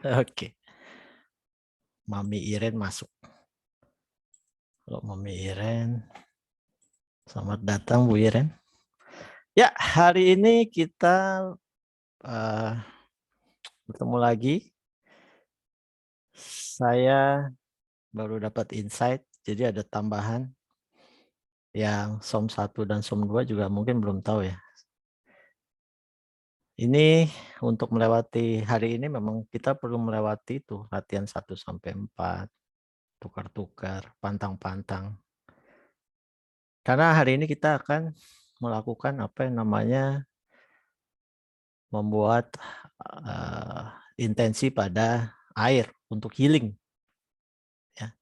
Oke, Mami Iren masuk. Kalau Mami Iren, selamat datang Bu Iren. Ya, hari ini kita eh, bertemu lagi. Saya baru dapat insight, jadi ada tambahan yang SOM 1 dan SOM 2 juga mungkin belum tahu ya. Ini untuk melewati hari ini memang kita perlu melewati itu latihan 1 sampai 4, tukar-tukar, pantang-pantang. Karena hari ini kita akan melakukan apa yang namanya membuat intensi pada air untuk healing. Ya.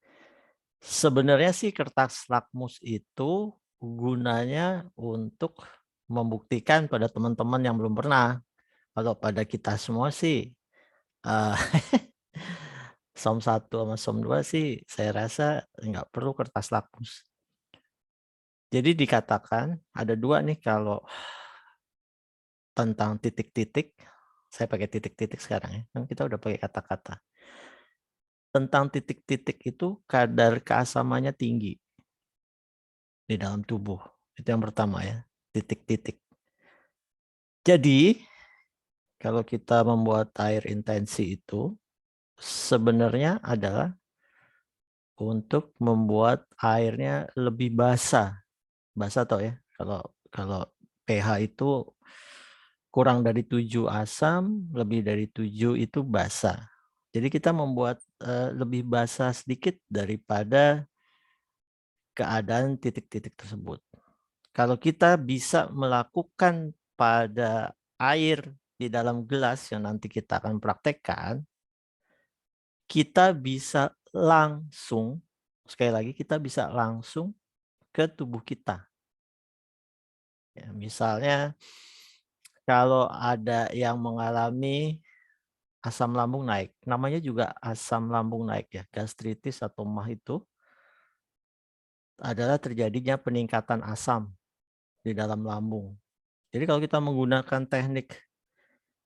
Sebenarnya sih kertas lakmus itu gunanya untuk membuktikan pada teman-teman yang belum pernah. Kalau pada kita semua sih uh, SOM 1 sama SOM 2 sih saya rasa nggak perlu kertas lakmus. Jadi dikatakan ada dua nih kalau tentang titik-titik. Saya pakai titik-titik sekarang ya. Kan kita udah pakai kata-kata. Tentang titik-titik itu kadar keasamannya tinggi di dalam tubuh. Itu yang pertama ya, titik-titik. Jadi, kalau kita membuat air intensi itu sebenarnya adalah untuk membuat airnya lebih basah. Basah tau ya, kalau pH itu kurang dari 7 asam, lebih dari 7 itu basah. Jadi kita membuat lebih basah sedikit daripada keadaan titik-titik tersebut. Kalau kita bisa melakukan pada air di dalam gelas yang nanti kita akan praktekkan, kita bisa langsung, sekali lagi kita bisa langsung ke tubuh kita. Ya, misalnya kalau ada yang mengalami asam lambung naik, namanya juga asam lambung naik ya, gastritis atau MAH itu adalah terjadinya peningkatan asam di dalam lambung. Jadi kalau kita menggunakan teknik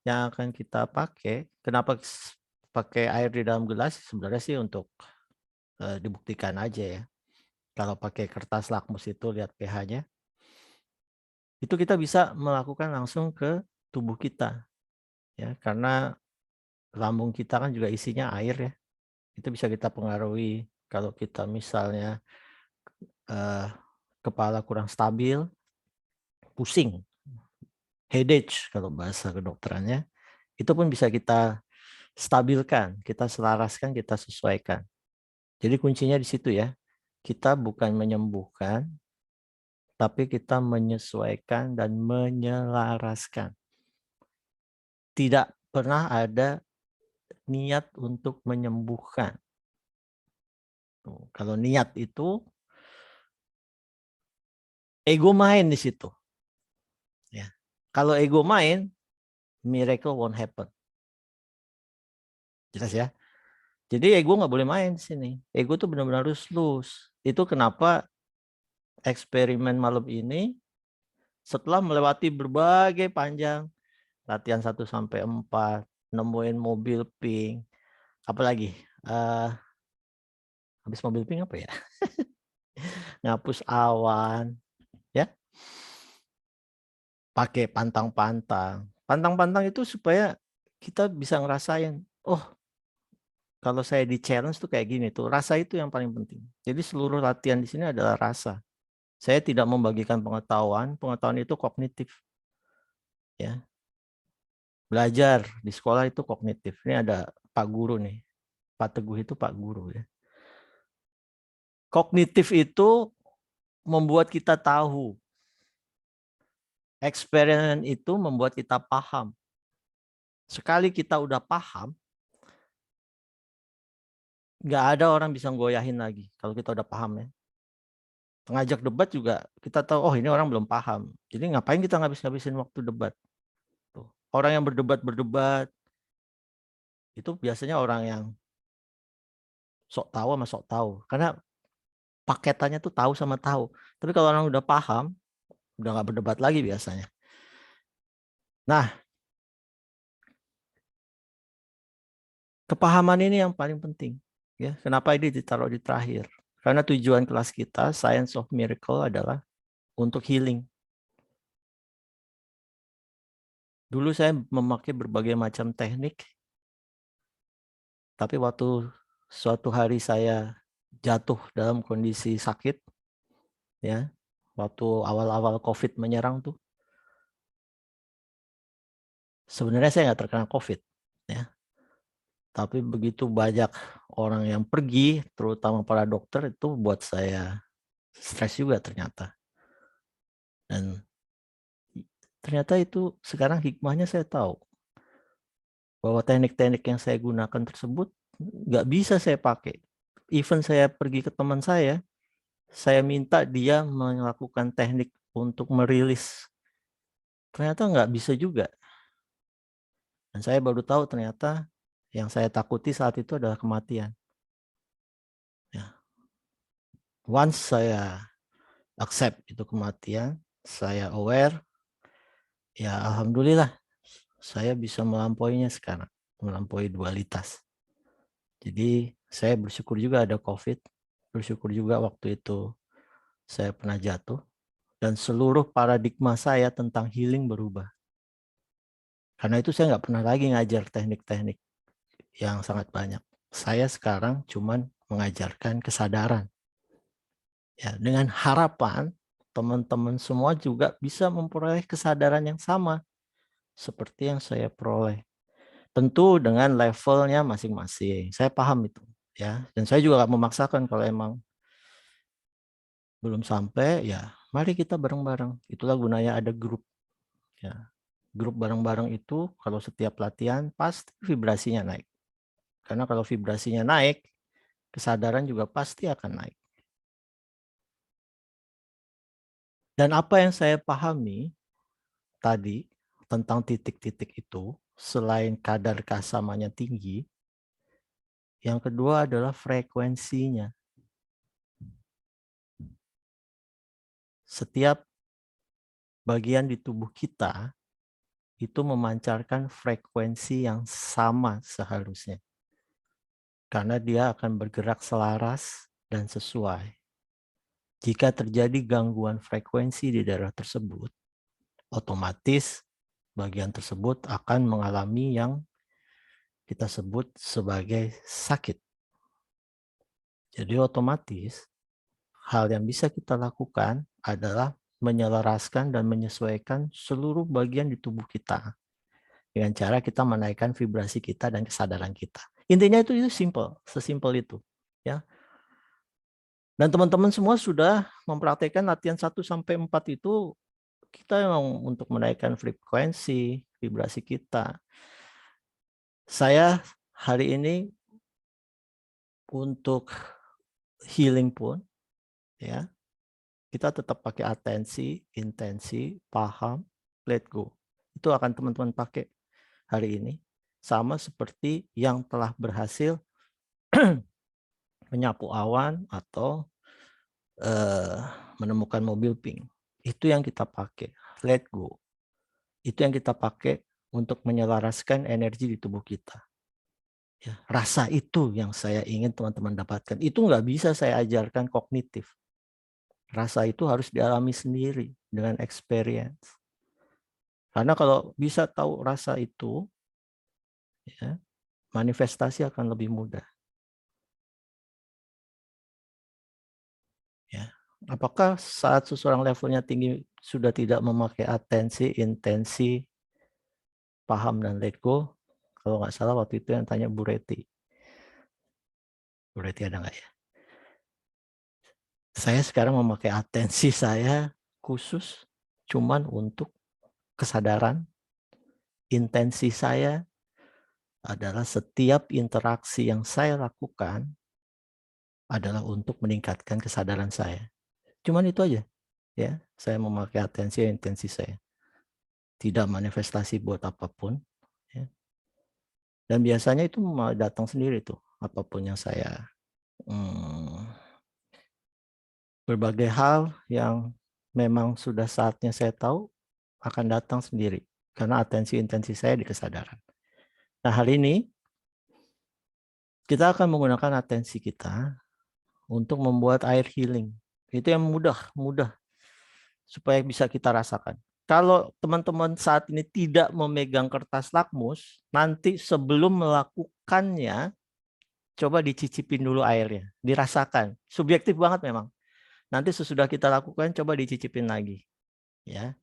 yang akan kita pakai, kenapa pakai air di dalam gelas? Sebenarnya sih untuk dibuktikan aja ya. Kalau pakai kertas lakmus itu lihat pH-nya, itu kita bisa melakukan langsung ke tubuh kita, ya. Karena lambung kita kan juga isinya air ya. Itu bisa kita pengaruhi kalau kita misalnya eh, kepala kurang stabil, pusing, headache kalau bahasa kedokterannya, itu pun bisa kita stabilkan, kita selaraskan, kita sesuaikan. Jadi kuncinya di situ ya. Kita bukan menyembuhkan, tapi kita menyesuaikan dan menyelaraskan. Tidak pernah ada niat untuk menyembuhkan. Kalau niat itu ego main di situ. Ya. Kalau ego main, miracle won't happen. Jelas ya. Jadi ego nggak boleh main di sini. Ego tuh benar-benar harus lose. Itu kenapa eksperimen malam ini setelah melewati berbagai panjang latihan 1 sampai 4, nemuin mobil pink, apalagi habis mobil pink apa ya? Ngapus awan, ya, pakai pantang-pantang. Pantang-pantang itu supaya kita bisa ngerasain, oh, kalau saya di challenge tuh kayak gini tuh. Rasa itu yang paling penting. Jadi seluruh latihan di sini adalah rasa. Saya tidak membagikan pengetahuan, pengetahuan itu kognitif. Ya. Belajar di sekolah itu kognitif. Ini ada Pak Guru nih. Pak Teguh itu Pak Guru ya. Kognitif itu membuat kita tahu. Experience itu membuat kita paham. Sekali kita udah paham, nggak ada orang bisa goyahin lagi kalau kita udah paham ya. Ngajak debat juga kita tahu, oh ini orang belum paham. Jadi ngapain kita ngabis-ngabisin waktu debat. Tuh. Orang yang berdebat itu biasanya orang yang sok tahu sama sok tahu. Karena paketannya tuh tahu sama tahu. Tapi kalau orang udah paham, udah nggak berdebat lagi biasanya. Nah, kepahaman ini yang paling penting. Ya, kenapa ini ditaruh di terakhir? Karena tujuan kelas kita, Science of Miracle, adalah untuk healing. Dulu saya memakai berbagai macam teknik, tapi waktu suatu hari saya jatuh dalam kondisi sakit, ya, waktu awal-awal COVID menyerang tuh, sebenarnya saya nggak terkena COVID, ya, tapi begitu banyak orang yang pergi, terutama para dokter, itu buat saya stres juga ternyata. Dan ternyata itu sekarang hikmahnya saya tahu bahwa teknik-teknik yang saya gunakan tersebut nggak bisa saya pakai. Even saya pergi ke teman saya minta dia melakukan teknik untuk merilis. Ternyata nggak bisa juga. Dan saya baru tahu ternyata yang saya takuti saat itu adalah kematian. Ya. Once saya accept itu kematian, saya aware, ya alhamdulillah saya bisa melampauinya sekarang, melampaui dualitas. Jadi saya bersyukur juga ada COVID, bersyukur juga waktu itu saya pernah jatuh, dan seluruh paradigma saya tentang healing berubah. Karena itu saya nggak pernah lagi ngajar teknik-teknik yang sangat banyak. Saya sekarang cuman mengajarkan kesadaran. Ya, dengan harapan teman-teman semua juga bisa memperoleh kesadaran yang sama seperti yang saya peroleh. Tentu dengan levelnya masing-masing. Saya paham itu, ya. Dan saya juga nggak memaksakan kalau emang belum sampai, ya mari kita bareng-bareng. Itulah gunanya ada grup. Ya. Grup bareng-bareng itu kalau setiap latihan pasti vibrasinya naik. Karena kalau vibrasinya naik, kesadaran juga pasti akan naik. Dan apa yang saya pahami tadi tentang titik-titik itu, selain kadar keasamannya tinggi, yang kedua adalah frekuensinya. Setiap bagian di tubuh kita itu memancarkan frekuensi yang sama seharusnya. Karena dia akan bergerak selaras dan sesuai. Jika terjadi gangguan frekuensi di daerah tersebut, otomatis bagian tersebut akan mengalami yang kita sebut sebagai sakit. Jadi otomatis hal yang bisa kita lakukan adalah menyelaraskan dan menyesuaikan seluruh bagian di tubuh kita dengan cara kita menaikkan vibrasi kita dan kesadaran kita. Intinya itu simple, sesimpel itu, ya. Dan teman-teman semua sudah mempraktikkan latihan 1-4 itu, kita memang untuk menaikkan frekuensi, vibrasi kita. Saya hari ini untuk healing pun, ya, kita tetap pakai atensi, intensi, paham, let go. Itu akan teman-teman pakai hari ini. Sama seperti yang telah berhasil menyapu awan atau menemukan mobil pink. Itu yang kita pakai, let go. Itu yang kita pakai untuk menyelaraskan energi di tubuh kita. Ya, rasa itu yang saya ingin teman-teman dapatkan. Itu nggak bisa saya ajarkan kognitif. Rasa itu harus dialami sendiri dengan experience. Karena kalau bisa tahu rasa itu, ya, manifestasi akan lebih mudah. Ya. Apakah saat seseorang levelnya tinggi sudah tidak memakai atensi, intensi, paham, dan let go? Kalau nggak salah waktu itu yang tanya Bu Reti. Bu Reti ada nggak ya? Saya sekarang memakai atensi saya khusus cuman untuk kesadaran. Intensi saya adalah setiap interaksi yang saya lakukan adalah untuk meningkatkan kesadaran saya. Cuman itu aja, ya. Saya memakai atensi dan intensi saya. Tidak manifestasi buat apapun, ya. Dan biasanya itu datang sendiri tuh, apapun yang saya berbagai hal yang memang sudah saatnya saya tahu akan datang sendiri karena atensi intensi saya di kesadaran. Nah, hari ini Kita akan menggunakan atensi kita untuk membuat air healing. Itu yang mudah supaya bisa kita rasakan. Kalau teman-teman saat ini tidak memegang kertas lakmus, nanti sebelum melakukannya, coba dicicipin dulu airnya, dirasakan. Subjektif banget memang. Nanti sesudah kita lakukan, coba dicicipin lagi. Ya,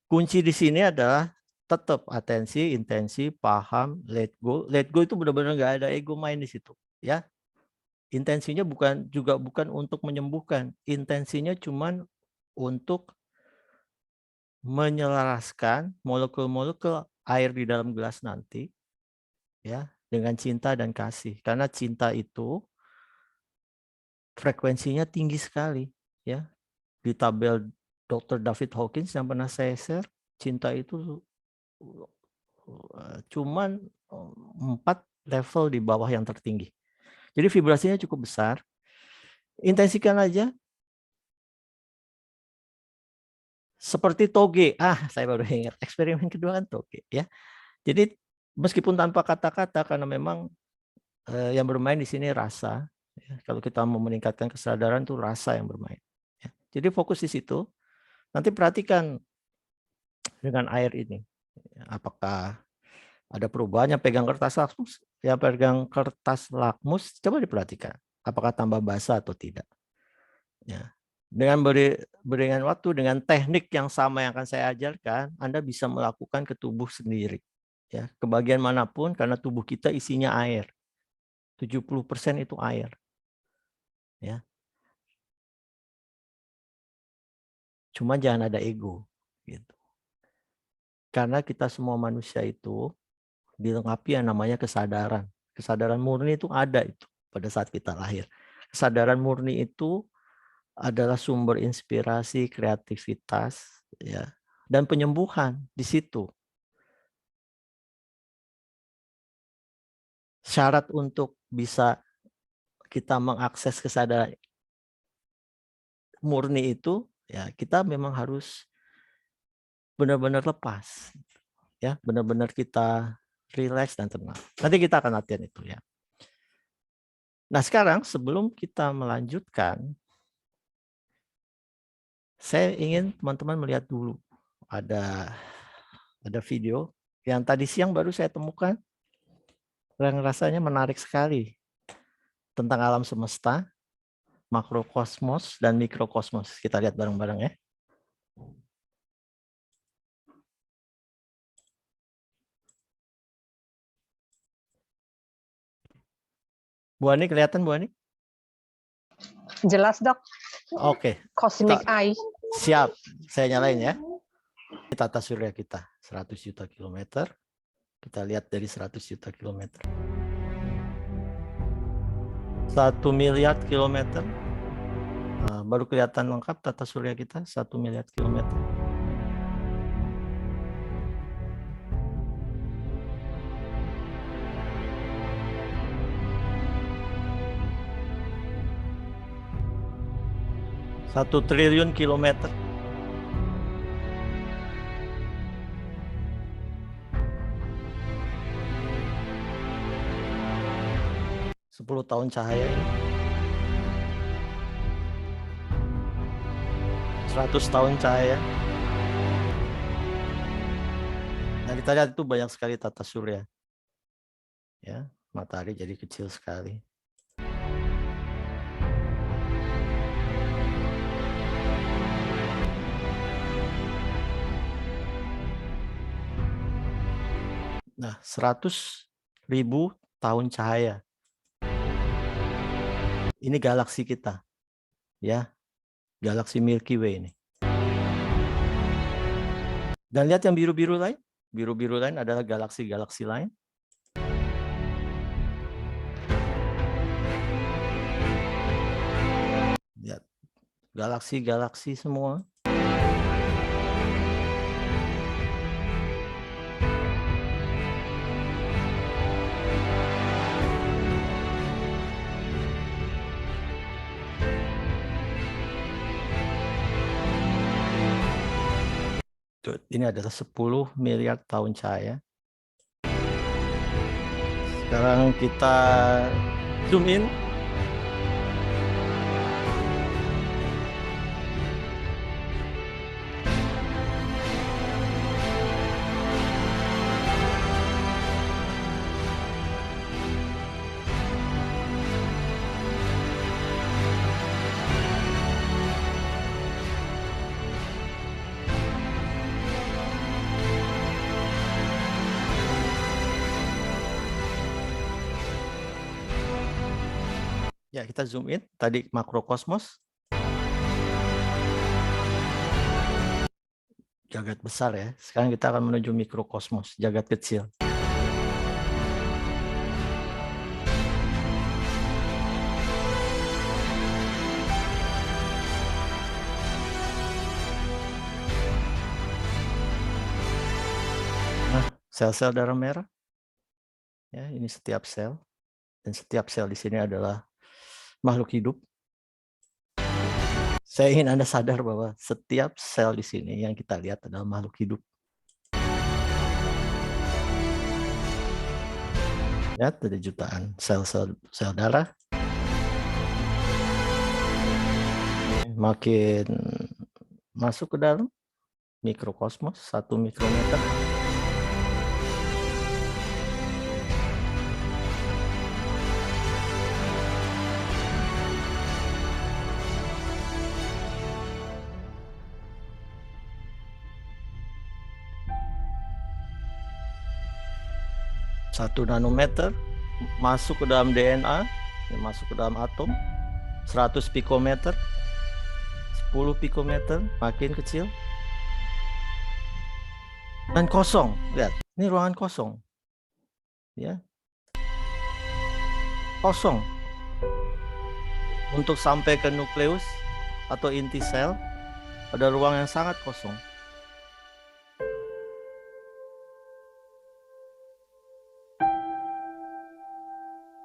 kunci di sini adalah tetap atensi, intensi, paham, let go. Let go itu benar-benar nggak ada ego main di situ. Ya, intensinya bukan untuk menyembuhkan, intensinya cuman untuk menyelaraskan molekul-molekul air di dalam gelas nanti ya dengan cinta dan kasih. Karena cinta itu frekuensinya tinggi sekali ya. Di tabel Dr. David Hawkins yang pernah saya share, cinta itu cuman 4 level di bawah yang tertinggi. Jadi vibrasinya cukup besar. Intensikan aja seperti toge. Saya baru ingat eksperimen kedua kan toge ya. Jadi meskipun tanpa kata-kata karena memang yang bermain di sini rasa. Ya. Kalau kita mau meningkatkan kesadaran tuh rasa yang bermain. Ya. Jadi fokus di situ. Nanti perhatikan dengan air ini. Apakah ada perubahannya pegang kertas lakmus? Ya pegang kertas lakmus coba diperhatikan. Apakah tambah basah atau tidak? Ya. Dengan berikan waktu dengan teknik yang sama yang akan saya ajarkan, Anda bisa melakukan ke tubuh sendiri. Ya, ke bagian manapun karena tubuh kita isinya air. 70% itu air. Ya. Cuma jangan ada ego. Gitu. Karena kita semua manusia itu dilengkapi yang namanya kesadaran. Kesadaran murni itu ada itu pada saat kita lahir. Kesadaran murni itu adalah sumber inspirasi, kreativitas, ya, dan penyembuhan di situ. Syarat untuk bisa kita mengakses kesadaran murni itu, ya kita memang harus benar-benar lepas, ya, benar-benar kita rileks dan tenang. Nanti kita akan latihan itu ya. Nah sekarang sebelum kita melanjutkan, saya ingin teman-teman melihat dulu ada video yang tadi siang baru saya temukan yang rasanya menarik sekali tentang alam semesta, makrokosmos dan mikrokosmos. Kita lihat bareng-bareng ya. Bu Ani kelihatan Bu Ani? Jelas dok. Oke. Cosmic Eye. Siap, saya nyalain ya. Tata surya kita 100 juta kilometer. Kita lihat dari 100 juta kilometer. 1 miliar kilometer. Baru kelihatan lengkap tata surya kita 1 miliar kilometer. Satu triliun kilometer. Sepuluh tahun cahaya ini. 100 tahun cahaya. Nah, kita lihat itu banyak sekali tata surya. Ya, matahari jadi kecil sekali. Nah, 100.000 tahun cahaya. Ini galaksi kita. Ya. Galaksi Milky Way ini. Dan lihat yang biru-biru lain. Biru-biru lain adalah galaksi-galaksi lain. Lihat. Galaksi-galaksi semua. Ini adalah 10 miliar tahun cahaya. Sekarang kita zoom in. Ya, kita zoom in. Tadi makrokosmos. Jagat besar ya. Sekarang kita akan menuju mikrokosmos, jagat kecil. Nah, sel-sel darah merah. Ya, ini setiap sel. Dan setiap sel di sini adalah makhluk hidup. Saya ingin Anda sadar bahwa setiap sel di sini yang kita lihat adalah makhluk hidup. Lihat ada jutaan sel-sel darah. Makin masuk ke dalam mikrokosmos 1 mikrometer. Satu nanometer masuk ke dalam DNA, masuk ke dalam atom. 100 pikometer, 10 pikometer, makin kecil. Dan kosong, lihat, ini ruangan kosong. Ya. Kosong. Untuk sampai ke nukleus atau inti sel, ada ruang yang sangat kosong.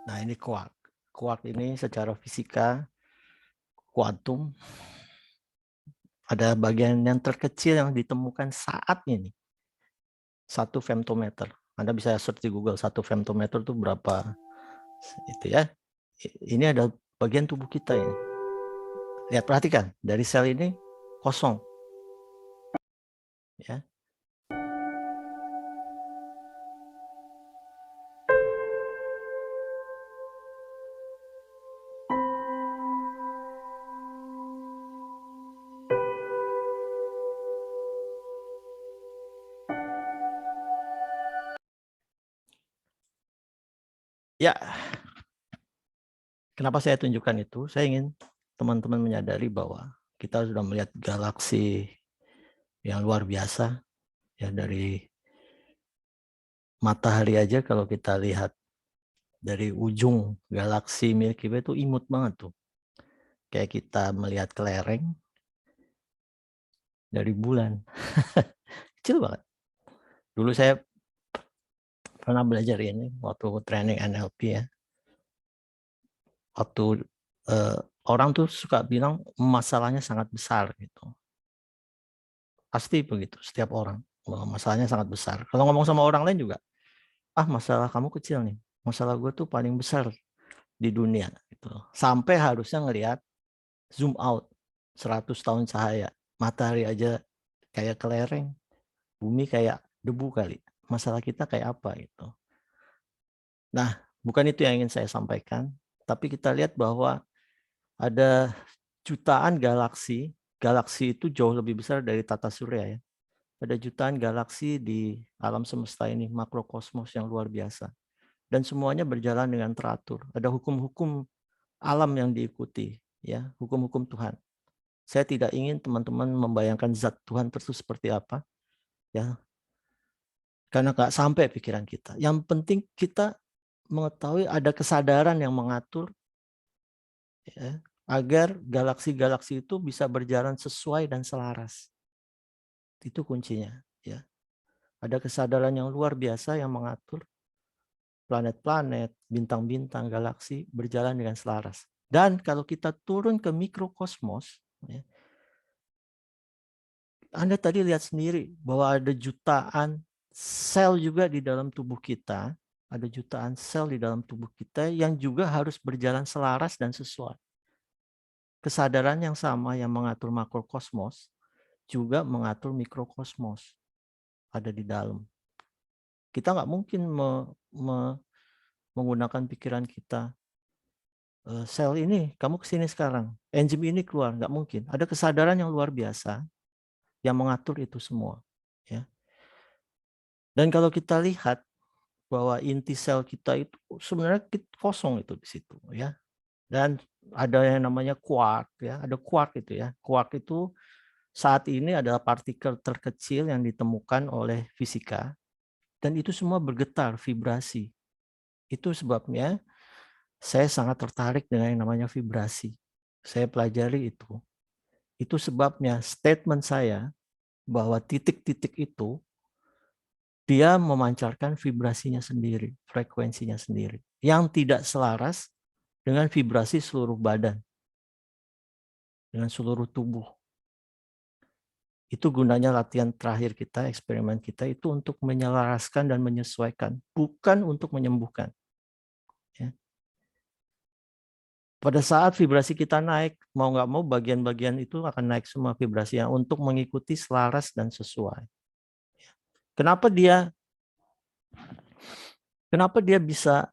Nah, ini quark. Quark ini secara fisika kuantum ada bagian yang terkecil yang ditemukan saat ini. 1 femtometer. Anda bisa search di Google 1 femtometer itu berapa itu ya. Ini ada bagian tubuh kita ini. Lihat, perhatikan, dari sel ini kosong. Ya. Ya, kenapa saya tunjukkan itu? Saya ingin teman-teman menyadari bahwa kita sudah melihat galaksi yang luar biasa. Ya, dari matahari aja kalau kita lihat dari ujung galaksi Milky Way itu imut banget tuh. Kayak kita melihat kelereng dari bulan. Kecil banget. Dulu saya pernah belajar ini waktu training NLP ya. Waktu orang tuh suka bilang masalahnya sangat besar gitu. Pasti begitu setiap orang. Masalahnya sangat besar. Kalau ngomong sama orang lain juga, masalah kamu kecil nih. Masalah gue tuh paling besar di dunia gitu. Sampai harusnya ngelihat zoom out 100 tahun cahaya. Matahari aja kayak kelereng. Bumi kayak debu kali. Masalah kita kayak apa gitu. Nah, bukan itu yang ingin saya sampaikan, tapi kita lihat bahwa ada jutaan galaksi. Galaksi itu jauh lebih besar dari tata surya ya. Ada jutaan galaksi di alam semesta ini, makrokosmos yang luar biasa. Dan semuanya berjalan dengan teratur. Ada hukum-hukum alam yang diikuti, ya, hukum-hukum Tuhan. Saya tidak ingin teman-teman membayangkan zat Tuhan itu seperti apa, ya, karena nggak sampai pikiran kita. Yang penting kita mengetahui ada kesadaran yang mengatur, ya, agar galaksi-galaksi itu bisa berjalan sesuai dan selaras. Itu kuncinya, ya. Ada kesadaran yang luar biasa yang mengatur planet-planet, bintang-bintang, galaksi berjalan dengan selaras. Dan kalau kita turun ke mikrokosmos, ya, Anda tadi lihat sendiri bahwa ada jutaan sel juga di dalam tubuh kita Ada jutaan sel di dalam tubuh kita yang juga harus berjalan selaras dan sesuai. Kesadaran yang sama yang mengatur makrokosmos juga mengatur mikrokosmos ada di dalam. Kita nggak mungkin menggunakan pikiran kita. Sel ini, kamu kesini sekarang. Enzim ini keluar, nggak mungkin. Ada kesadaran yang luar biasa yang mengatur itu semua. Ya. Dan kalau kita lihat bahwa inti sel kita itu sebenarnya kosong itu di situ, ya. Dan ada yang namanya quark, ya. Ada quark itu ya. Quark itu saat ini adalah partikel terkecil yang ditemukan oleh fisika. Dan itu semua bergetar, vibrasi. Itu sebabnya saya sangat tertarik dengan yang namanya vibrasi. Saya pelajari itu. Itu sebabnya statement saya bahwa titik-titik itu dia memancarkan vibrasinya sendiri, frekuensinya sendiri, yang tidak selaras dengan vibrasi seluruh badan, dengan seluruh tubuh. Itu gunanya latihan terakhir kita, eksperimen kita itu untuk menyelaraskan dan menyesuaikan, bukan untuk menyembuhkan. Ya. Pada saat vibrasi kita naik, mau nggak mau bagian-bagian itu akan naik semua vibrasinya untuk mengikuti selaras dan sesuai. Kenapa dia bisa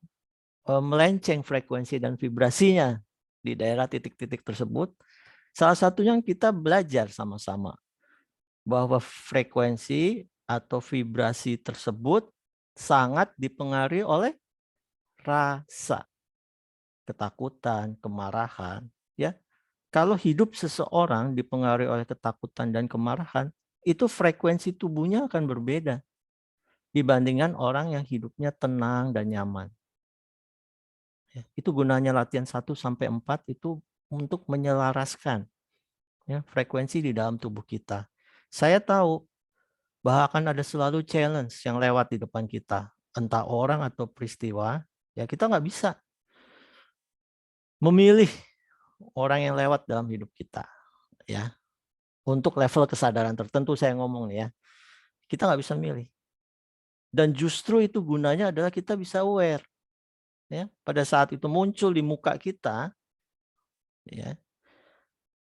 melenceng frekuensi dan vibrasinya di daerah titik-titik tersebut? Salah satunya yang kita belajar sama-sama bahwa frekuensi atau vibrasi tersebut sangat dipengaruhi oleh rasa, ketakutan, kemarahan, ya. Kalau hidup seseorang dipengaruhi oleh ketakutan dan kemarahan, itu frekuensi tubuhnya akan berbeda dibandingkan orang yang hidupnya tenang dan nyaman. Ya, itu gunanya latihan 1-4 itu untuk menyelaraskan ya, frekuensi di dalam tubuh kita. Saya tahu bahwa akan ada selalu challenge yang lewat di depan kita, entah orang atau peristiwa, ya kita nggak bisa memilih orang yang lewat dalam hidup kita, ya. Untuk level kesadaran tertentu saya ngomong nih ya, kita nggak bisa milih. Dan justru itu gunanya adalah kita bisa aware, ya. Pada saat itu muncul di muka kita, ya,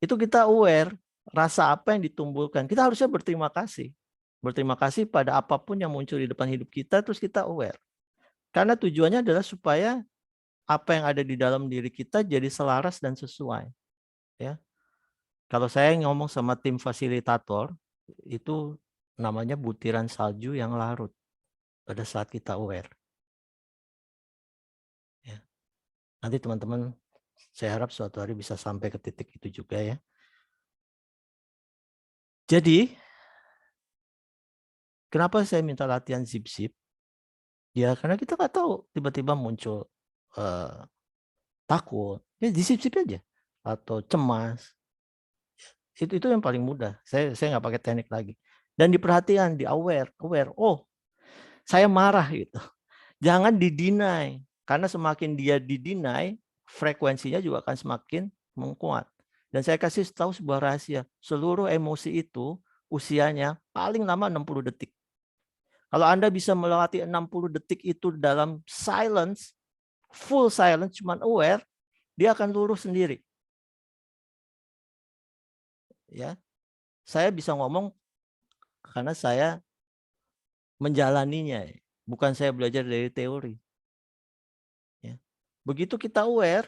itu kita aware rasa apa yang ditimbulkan. Kita harusnya berterima kasih. Berterima kasih pada apapun yang muncul di depan hidup kita, terus kita aware. Karena tujuannya adalah supaya apa yang ada di dalam diri kita jadi selaras dan sesuai. Ya. Kalau saya ngomong sama tim fasilitator, itu namanya butiran salju yang larut pada saat kita aware. Ya. Nanti teman-teman, saya harap suatu hari bisa sampai ke titik itu juga ya. Jadi, kenapa saya minta latihan zip-zip? Ya karena kita nggak tahu tiba-tiba muncul takut, ya zip-zip aja, atau cemas. Itu yang paling mudah. Saya nggak pakai teknik lagi. Dan diperhatikan, di aware. Oh, saya marah gitu. Jangan di-deny, karena semakin dia di-deny, frekuensinya juga akan semakin menguat. Dan saya kasih tahu sebuah rahasia, seluruh emosi itu usianya paling lama 60 detik. Kalau Anda bisa melewati 60 detik itu dalam silence, full silence, cuman aware, dia akan lurus sendiri. Ya, saya bisa ngomong karena saya menjalaninya, bukan saya belajar dari teori. Ya. Begitu kita aware,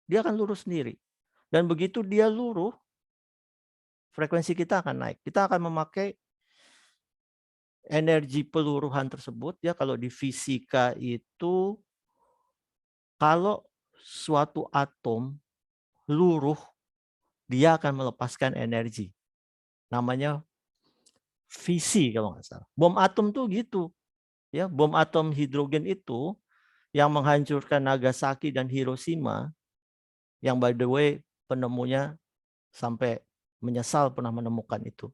dia akan lurus sendiri. Dan begitu dia lurus, frekuensi kita akan naik. Kita akan memakai energi peluruhan tersebut ya. Kalau di fisika itu, kalau suatu atom luruh, dia akan melepaskan energi. Namanya fisi kalau nggak salah. Bom atom tuh gitu. Ya, bom atom hidrogen itu yang menghancurkan Nagasaki dan Hiroshima, yang by the way penemunya sampai menyesal pernah menemukan itu.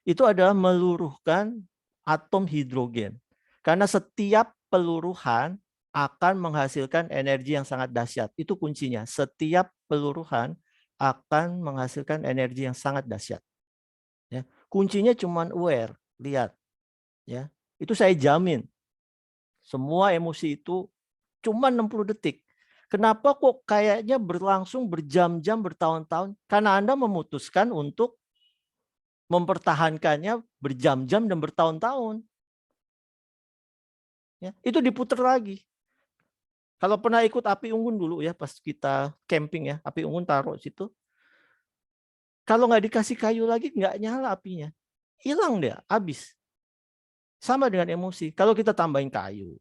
Itu adalah meluruhkan atom hidrogen. Karena setiap peluruhan akan menghasilkan energi yang sangat dahsyat. Itu kuncinya. Setiap peluruhan akan menghasilkan energi yang sangat dahsyat. Ya. Kuncinya cuma aware, lihat. Ya. Itu saya jamin. Semua emosi itu cuma 60 detik. Kenapa kok kayaknya berlangsung berjam-jam, bertahun-tahun? Karena Anda memutuskan untuk mempertahankannya berjam-jam dan bertahun-tahun. Ya, itu diputar lagi. Kalau pernah ikut api unggun dulu ya, pas kita camping ya, api unggun taruh situ. Kalau nggak dikasih kayu lagi, nggak nyala apinya. Hilang dia, habis. Sama dengan emosi. Kalau kita tambahin kayu,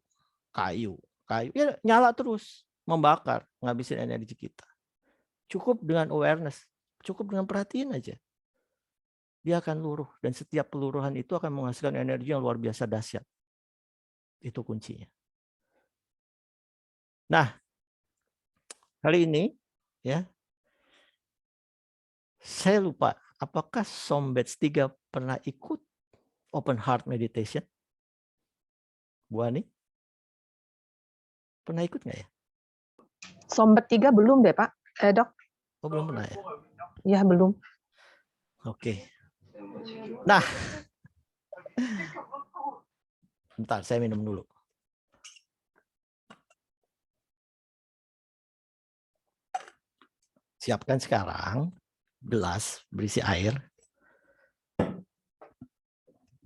ya nyala terus, membakar, ngabisin energi kita. Cukup dengan awareness, cukup dengan perhatiin aja. Dia akan luruh, dan setiap peluruhan itu akan menghasilkan energi yang luar biasa dahsyat. Itu kuncinya. Nah, kali ini ya, saya lupa apakah Sombets 3 pernah ikut open heart meditation? Bu Ani? Pernah ikut nggak ya? Sombet 3 belum deh, Pak. Dok? Oh, belum pernah ya? Ya, belum. Oke. Nah, bentar, saya minum dulu. Siapkan sekarang gelas berisi air.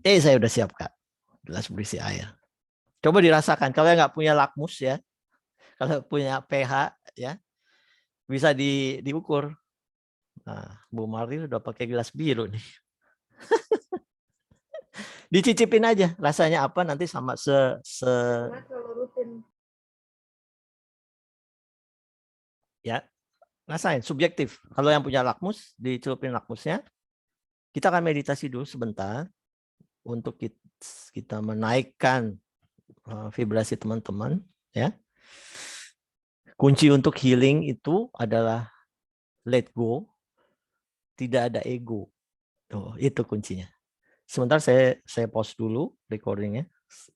Saya udah siapkan gelas berisi air. Coba dirasakan. Kalau nggak punya lakmus ya, kalau punya pH ya, bisa diukur. Nah, Bu Marli udah pakai gelas biru nih. Dicicipin aja rasanya apa, nanti sama ya, rasain subjektif. Kalau yang punya lakmus, dicelupin lakmusnya. Kita akan meditasi dulu sebentar untuk kita menaikkan vibrasi teman-teman ya. Kunci untuk healing itu adalah let go, tidak ada ego. Itu kuncinya. Sebentar saya pause dulu recordingnya.